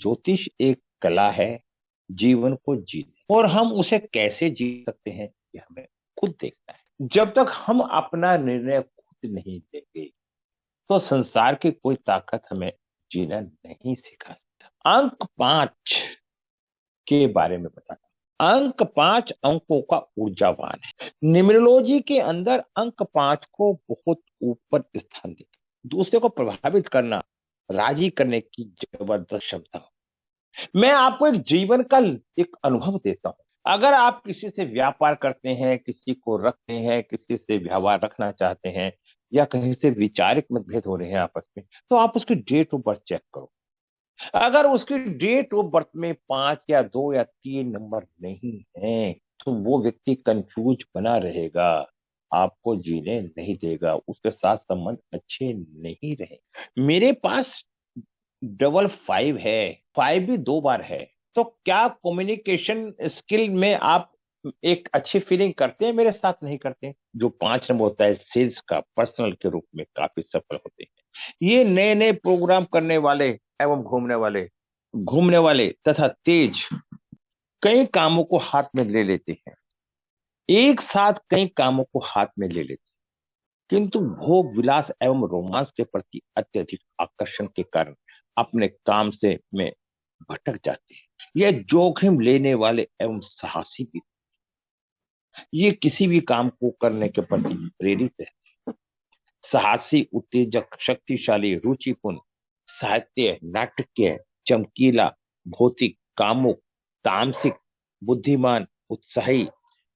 ज्योतिष एक कला है जीवन को जीने, और हम उसे कैसे जी सकते हैं ये हमें खुद देखना है। जब तक हम अपना निर्णय खुद नहीं लेंगे तो संसार की कोई ताकत हमें जीना नहीं सिखा सकता। अंक 5 के बारे में बताता हूं। अंक 5 अंकों का ऊर्जावान है। न्यूमरोलॉजी के अंदर अंक 5 को बहुत ऊपर स्थान देते, दूसरे को प्रभावित करना, राजी करने की जबरदस्त क्षमता हो। मैं आपको एक जीवन का एक अनुभव देता हूं। अगर आप किसी से व्यापार करते हैं, किसी को रखते हैं, किसी से व्यवहार रखना चाहते हैं, या कहीं से वैचारिक मतभेद हो रहे हैं आपस में, तो आप उसकी डेट ऑफ बर्थ चेक करो। अगर उसकी डेट ऑफ बर्थ में 5 या 2 या 3 नंबर नहीं है तो वो व्यक्ति कंफ्यूज बना रहेगा, आपको जीने नहीं देगा, उसके साथ संबंध अच्छे नहीं रहे। मेरे पास 555 है, 5 भी 2 बार है। तो क्या कम्युनिकेशन स्किल में आप एक अच्छी फीलिंग करते हैं, मेरे साथ नहीं करते? जो 5 नंबर होता है सेल्स का, पर्सनल के रूप में काफी सफल होते हैं। ये नए नए प्रोग्राम करने वाले एवं घूमने वाले तथा तेज, कई कामों को हाथ में ले लेते हैं, एक साथ कई कामों को हाथ में ले लेते हैं, किंतु भोग विलास एवं रोमांस के प्रति अत्यधिक आकर्षण के कारण अपने काम से में भटक जाते हैं। यह जोखिम लेने वाले एवं साहसी भी, ये किसी भी काम को करने के प्रति प्रेरित है। साहसी, उत्तेजक, शक्तिशाली, रुचिपूर्ण, साहित्य, नाटकीय, चमकीला, भौतिक, कामुक, तामसिक, बुद्धिमान, उत्साही,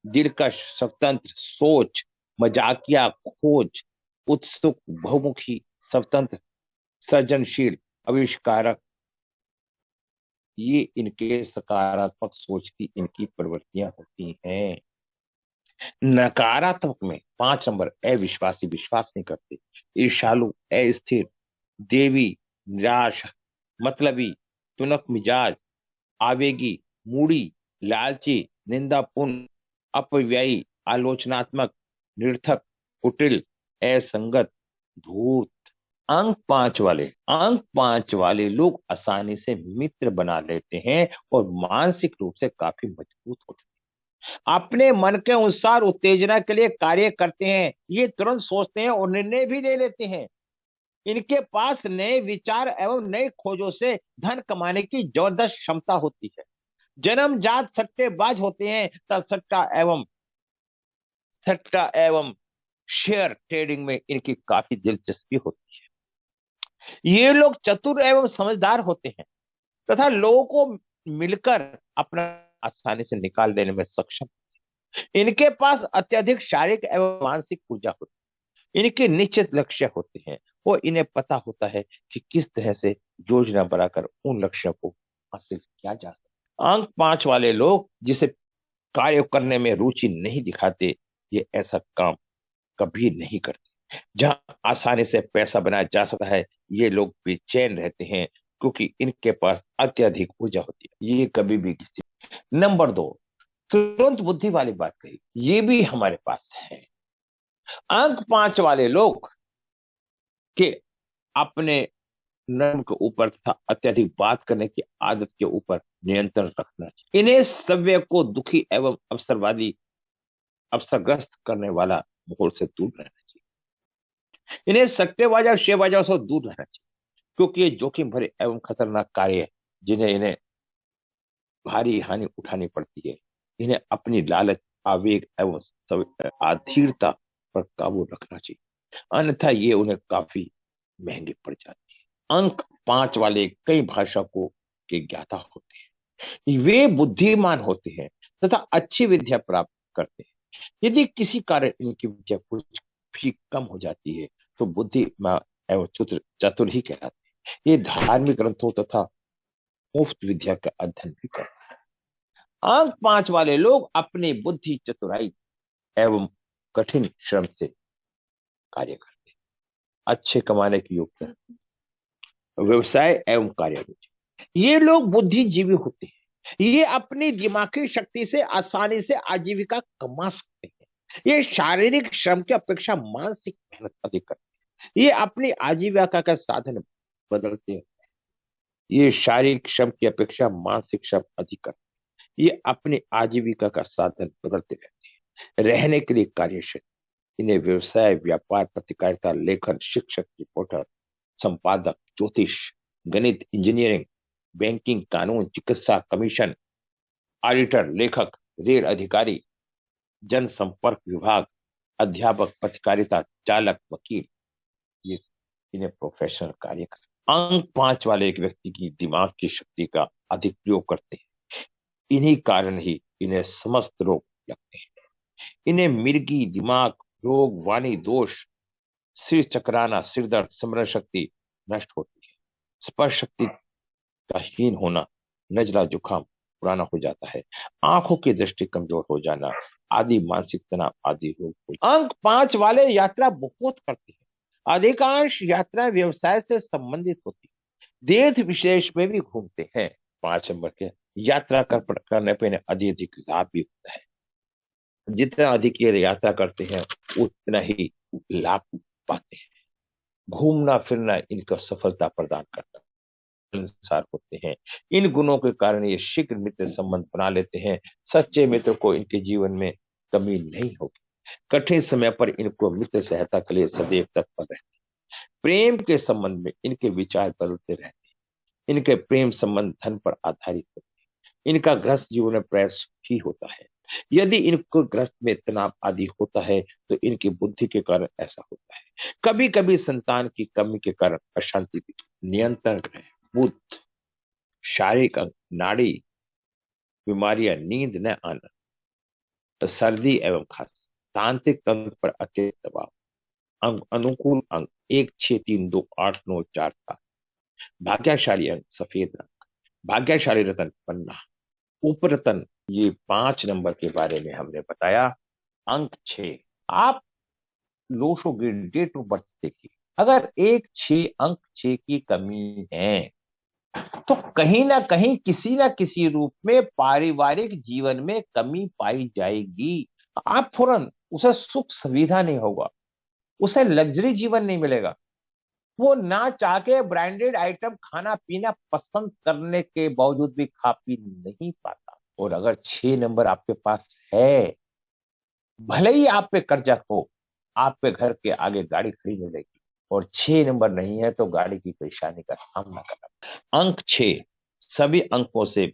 दिलकश, स्वतंत्र, सोच, मजाकिया, खोज, उत्सुक, बहुमुखी, स्वतंत्र, सृजनशील, आविष्कारक, ये इनके सकारात्मक सोच की इनकी प्रवृत्तियां होती हैं। नकारात्मक में 5 नंबर अविश्वासी, विश्वास नहीं करते, ईर्ष्यालु, अस्थिर, देवी, निराश, मतलबी, तुनक मिजाज, आवेगी, मूडी, लालची, निंदापूर्ण, अपव्ययी, आलोचनात्मक, निर्थक, कुटिल, असंगत, धूर्त। अंक 5 वाले लोग आसानी से मित्र बना लेते हैं और मानसिक रूप से काफी मजबूत होते हैं। अपने मन के अनुसार उत्तेजना के लिए कार्य करते हैं, ये तुरंत सोचते हैं और निर्णय भी ले लेते हैं। इनके पास नए विचार एवं नई खोजों से धन कमाने की जबरदस्त क्षमता होती है। जन्मजात सट्टेबाज होते हैं, तब सट्टा एवं शेयर ट्रेडिंग में इनकी काफी दिलचस्पी होती है। ये लोग चतुर एवं समझदार होते हैं तथा लोगों को मिलकर अपना आसानी से निकाल देने में सक्षम। इनके पास अत्यधिक शारीरिक एवं मानसिक ऊर्जा होती है। इनके निश्चित लक्ष्य होते हैं, वो इन्हें पता होता है कि किस तरह से योजना बनाकर उन लक्ष्यों को हासिल किया जा सकता है। अंक 5 वाले लोग जिसे कार्य करने में रुचि नहीं दिखाते, ये ऐसा काम कभी नहीं करते। जहां आसानी से पैसा बनाया जा सकता है, ये लोग बेचैन रहते हैं, क्योंकि इनके पास अत्यधिक ऊर्जा होती है। ये कभी भी किसी। नंबर 2, तुरंत बुद्धि वाली बात कही, ये भी हमारे पास है। अंक 5 वाले लोग के अपने नर्म के ऊपर तथा अत्यधिक बात करने की आदत के ऊपर नियंत्रण रखना चाहिए। इन्हें सभ्य को दुखी एवं अवसरग्रस्त करने वाला माहौल से दूर रहना चाहिए। इन्हें सट्टेबाज और शेयरबाजों से दूर रहना चाहिए, क्योंकि ये जोखिम भरे एवं खतरनाक कार्य है, जिन्हें इन्हें भारी हानि उठानी पड़ती है। इन्हें अपनी लालच, आवेग एवं आधीरता पर काबू रखना चाहिए, अन्यथा ये उन्हें काफी महंगी पड़ जाती है। अंक 5 वाले कई भाषा को के ज्ञाता होते हैं। वे बुद्धिमान होते हैं तथा अच्छी विद्या प्राप्त करते हैं। यदि किसी कारण इनकी विद्या कुछ भी कम हो जाती है तो बुद्धिमान एवं चतुर ही कहलाते हैं। ये धार्मिक ग्रंथों तथा मुफ्त विद्या का अध्ययन भी करते हैं। अंक 5 वाले लोग अपनी बुद्धि, चतुराई एवं कठिन श्रम से कार्य करते हैं। अच्छे कमाने की योग्यता, व्यवसाय एवं कार्य रुचि, ये लोग बुद्धिजीवी होते हैं। ये अपनी दिमागी शक्ति से आसानी से आजीविका कमा सकते हैं। ये शारीरिक श्रम की अपेक्षा मानसिक मेहनत अधिक करते हैं। ये अपनी आजीविका का साधन बदलते हैं। ये शारीरिक श्रम की अपेक्षा मानसिक श्रम अधिक करते हैं। ये अपनी आजीविका का साधन बदलते रहते हैं। रहने के लिए कार्यक्षेत्र, इन्हें व्यवसाय, व्यापार, पत्रकारिता, लेखन, शिक्षक, रिपोर्टर, संपादक, ज्योतिष, गणित, इंजीनियरिंग, बैंकिंग, कानून, चिकित्सा, कमीशन, ऑडिटर, लेखक, रेल अधिकारी, जनसंपर्क विभाग, अध्यापक, पत्रकारिता, चालक, वकील, ये इन्हें प्रोफेशनल कार्य कर। अंक 5 वाले एक व्यक्ति की दिमाग की शक्ति का अधिक प्रयोग करते हैं। इन्हीं कारण ही इन्हें समस्त रोग लगते हैं। इन्हें मिर्गी, दिमाग रोग, वाणी दोष, सिर चकराना, सिर दर्द, स्मरण शक्ति नष्ट होती है, स्पर्श शक्ति का हीन होना, नजला, जुकाम पुराना हो जाता है, आंखों की दृष्टि कमजोर हो जाना आदि, मानसिक तनाव आदि रोग। अंक 5 वाले यात्रा बहुत करते हैं। अधिकांश यात्रा व्यवसाय से संबंधित होती है। देश विशेष में भी घूमते हैं। 5 नंबर के यात्रा करने पर अधिक लाभ भी होता है। जितना अधिक ये यात्रा करते हैं उतना ही लाभ पाते हैं। घूमना फिरना इनको सफलता प्रदान करता है, अनुसार होते हैं। इन गुणों के कारण ये शीघ्र मित्र संबंध बना लेते हैं। सच्चे मित्र को इनके जीवन में कमी नहीं होगी। कठिन समय पर इनको मित्र सहायता के लिए सदैव तत्पर रहते हैं। प्रेम के संबंध में इनके विचार बदलते रहते हैं। इनके प्रेम संबंध धन पर आधारित होते हैं। इनका गृहस्थ जीवन में प्राय सुखी होता है। यदि इनको ग्रस्त में तनाव आदि होता है तो इनकी बुद्धि के कारण ऐसा होता है। कभी कभी संतान की कमी के कारण अशांति भी। नियंत्रण है बुद्ध, शारीरिक अंग, नाड़ी बीमारियां, नींद न आना, तो सर्दी एवं खांसी, तांत्रिक तंत्र पर अत्यधिक दबाव। अंग अनुकूल अंग 1, 6, 3, 2, 8, 9, 4, 7। भाग्यशाली अंग सफेद रंग। भाग्यशाली रतन पन्ना, उपरतन। ये 5 नंबर के बारे में हमने बताया। अंक 6, आप लोगों डेट ऑफ बर्थ देखिए। अगर 1, 6 अंक 6 की कमी है तो कहीं ना कहीं किसी ना किसी रूप में पारिवारिक जीवन में कमी पाई जाएगी। आप फौरन उसे सुख सुविधा नहीं होगा, उसे लग्जरी जीवन नहीं मिलेगा। वो ना चाह के ब्रांडेड आइटम खाना पीना पसंद करने के बावजूद भी खा पी नहीं पाता। और अगर 6 नंबर आपके पास है, भले ही आप पे कर्जा हो, आप पे घर के आगे गाड़ी खड़ी मिलेगी। और 6 नंबर नहीं है तो गाड़ी की परेशानी का सामना करना। अंक 6 सभी अंकों से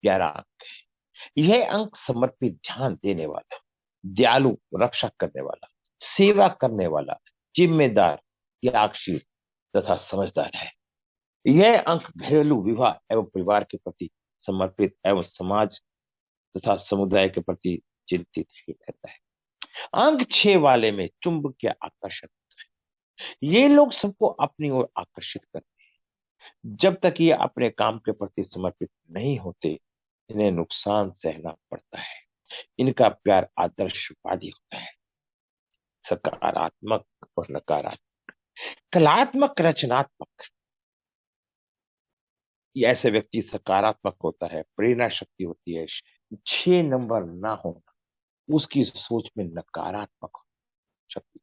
प्यारा अंक है। यह अंक समर्पित, ध्यान देने वाला, दयालु, रक्षा करने वाला, सेवा करने वाला, जिम्मेदार, त्यागशील तथा समझदार है। यह अंक घरेलू, विवाह एवं परिवार के प्रति समर्पित एवं समाज तथा समुदाय के प्रति चिंतित ही रहता है। अंक 6 वाले में चुंबकीय आकर्षण होता है। ये लोग सबको अपनी ओर आकर्षित करते हैं। जब तक ये अपने काम के प्रति समर्पित नहीं होते, इन्हें नुकसान सहना पड़ता है। इनका प्यार आदर्शवादी होता है, सकारात्मक और नकारात्मक, कलात्मक, रचनात्मक। ये ऐसे व्यक्ति सकारात्मक होता है, प्रेरणा शक्ति होती है। 6 नंबर ना होना, उसकी सोच में नकारात्मक शक्ति।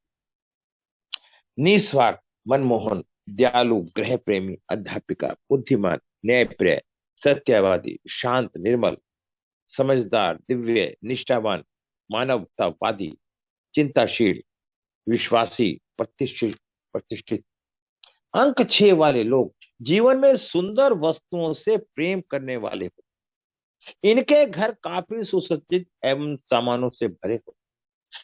निस्वार्थ, मनमोहन, दयालु, गृह प्रेमी, अध्यापिका, बुद्धिमान, न्यायप्रिय, सत्यवादी, शांत, निर्मल, समझदार, दिव्य, निष्ठावान, मानवतावादी, चिंताशील, विश्वासी, प्रतिष्ठित प्रतिष्ठित। अंक 6 वाले लोग जीवन में सुंदर वस्तुओं से प्रेम करने वाले हो। इनके घर काफी सुसज्जित एवं सामानों से भरे हो।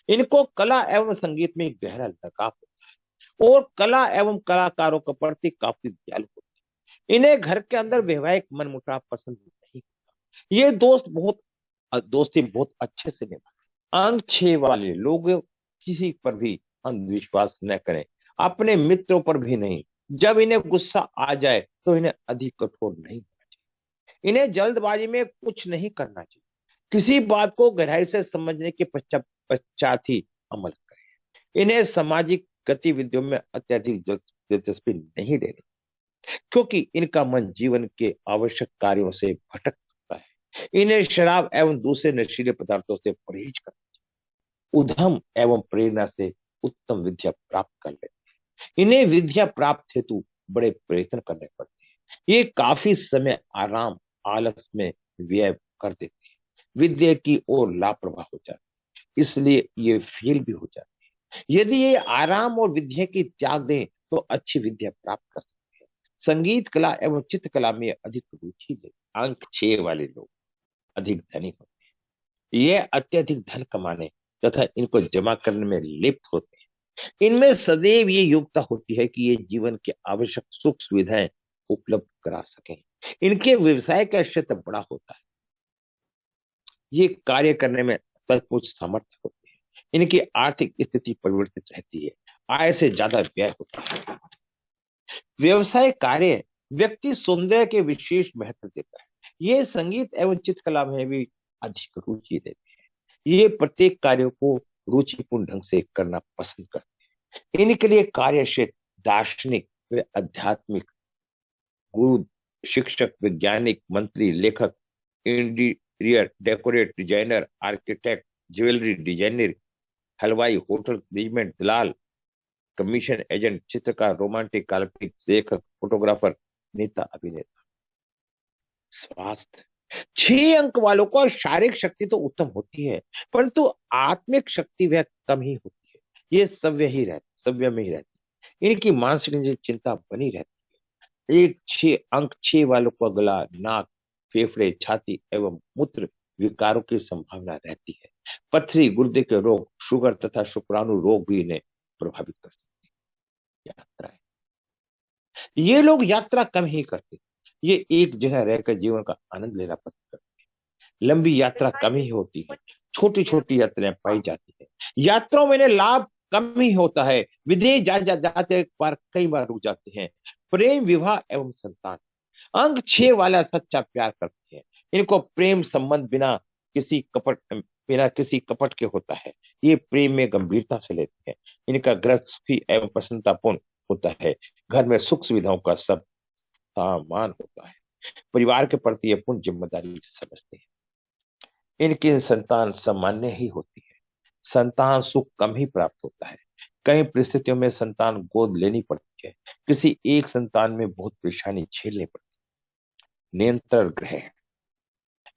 इनको कला एवं संगीत में गहरा लगाव होता है और कला एवं कलाकारों के प्रति काफी दयालु होते हैं। इन्हें घर के अंदर वैवाहिक मनमुटाव पसंद नहीं होता। ये दोस्ती बहुत अच्छे से निभाते। अंक 6 वाले लोग किसी पर भी अंधविश्वास न करें, अपने मित्रों पर भी नहीं। जब इन्हें गुस्सा आ जाए तो इन्हें अधिक कठोर नहीं होना चाहिए। इन्हें जल्दबाजी में कुछ नहीं करना चाहिए। किसी बात को गहराई से समझने के पश्चात ही अमल करें। इन्हें सामाजिक गतिविधियों में अत्यधिक दिलचस्पी नहीं देनी, क्योंकि इनका मन जीवन के आवश्यक कार्यों से भटक सकता है। इन्हें शराब एवं दूसरे नशीले पदार्थों से परहेज करना चाहिए। उद्यम एवं प्रेरणा से उत्तम विद्या प्राप्त कर लेते हैं। इन्हें विद्या प्राप्त हेतु बड़े प्रयत्न करने पड़ते हैं। ये काफी समय आराम आलस में व्यय कर देते हैं, विद्या की ओर लापरवाह हो जाते हैं, इसलिए ये फेल भी हो जाते हैं। यदि ये आराम और विद्या की त्याग दें तो अच्छी विद्या प्राप्त कर सकते हैं। संगीत कला एवं चित्रकला में अधिक रुचि ले अंक 6 वाले लोग अधिक धनी होते हैं। ये अत्यधिक धन कमाने तथा इनको जमा करने में लिप्त होते हैं। इनमें सदैव ये योग्यता होती है कि ये जीवन के आवश्यक सुख सुविधाएं उपलब्ध करा सकें। इनके व्यवसाय का क्षेत्र बड़ा होता है, ये कार्य करने में सचमुच सामर्थ्य होते हैं। इनकी आर्थिक स्थिति परिवर्तित रहती है, आय से ज्यादा व्यय होता है। व्यवसाय कार्य व्यक्ति सौंदर्य के विशेष महत्व देता है। ये संगीत एवं चित्रकला में भी अधिक रुचि देते हैं। ये प्रत्येक कार्य को रुचिपूर्ण ढंग से करना पसंद करते हैं। इनके लिए कार्य क्षेत्र दार्शनिक व आध्यात्मिक, गुरु, शिक्षक, वैज्ञानिक, मंत्री, लेखक, interior decorate designer, architect, jewellery designer, हलवाई, होटल मैनेजमेंट, दलाल, कमीशन एजेंट, चित्रकार, रोमांटिक, काल्पनिक लेखक, फोटोग्राफर, नेता, अभिनेता। स्वास्थ्य 6 अंक वालों को शारीरिक शक्ति तो उत्तम होती है, परंतु आत्मिक शक्ति वह कम ही होती है। ये सव्य में ही रहती है। इनकी मानसिक चिंता बनी रहती है। एक 6 अंक 6 वालों को गला, नाक, फेफड़े, छाती एवं मूत्र विकारों की संभावना रहती है। पथरी, गुर्दे के रोग, शुगर तथा शुक्राणु रोग भी इन्हें प्रभावित कर सकते हैं। यात्राएं, ये लोग यात्रा कम ही करते, ये एक जगह रहकर जीवन का आनंद लेना पसंद करते हैं। लंबी यात्रा कम ही होती है, छोटी छोटी यात्राएं पाई जाती है। यात्राओं में इन्हें लाभ कम ही होता है। विदेश जाते एक बार कई बार रुक जाते हैं। प्रेम, विवाह एवं संतान, अंक 6 वाला सच्चा प्यार करते हैं। इनको प्रेम संबंध बिना किसी कपट के होता है। ये प्रेम में गंभीरता से लेते हैं। इनका ग्रह सुखी एवं प्रसन्नतापूर्ण होता है। घर में सुख सुविधाओं का सब सामान होता है। परिवार के प्रति ये पूर्ण जिम्मेदारी समझते हैं। इनकी संतान सामान्य ही होती है। संतान सुख कम ही प्राप्त होता है। कई परिस्थितियों में संतान गोद लेनी पड़ती है। किसी एक संतान में बहुत परेशानी झेलनी पड़ती है। नियंत्रण ग्रह,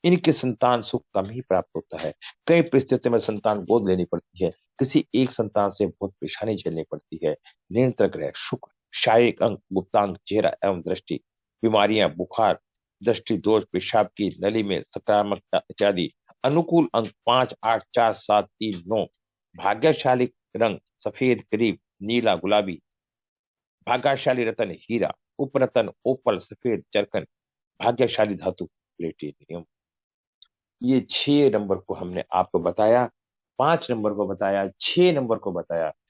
इनकी संतान सुख कम ही प्राप्त होता है। कई परिस्थितियों में संतान गोद लेनी पड़ती है। किसी एक संतान से बहुत परेशानी झेलनी पड़ती है। नियंत्रण ग्रह शुक्र, शारीरिक अंक गुप्तांग, चेहरा एवं दृष्टि, बीमारियां, बुखार, दृष्टि दोष, पेशाब की नली में सकारात्मकता इत्यादि। अनुकूल अंक 5, 8, 4, 7, 3, 9। भाग्यशाली रंग सफेद, करीब नीला, गुलाबी। भाग्यशाली रतन हीरा, उपरतन ओपल, सफेद जरकन। भाग्यशाली धातु प्लेटिनियम। ये 6 नंबर को हमने आपको बताया, 5 नंबर को बताया, 6 नंबर को बताया।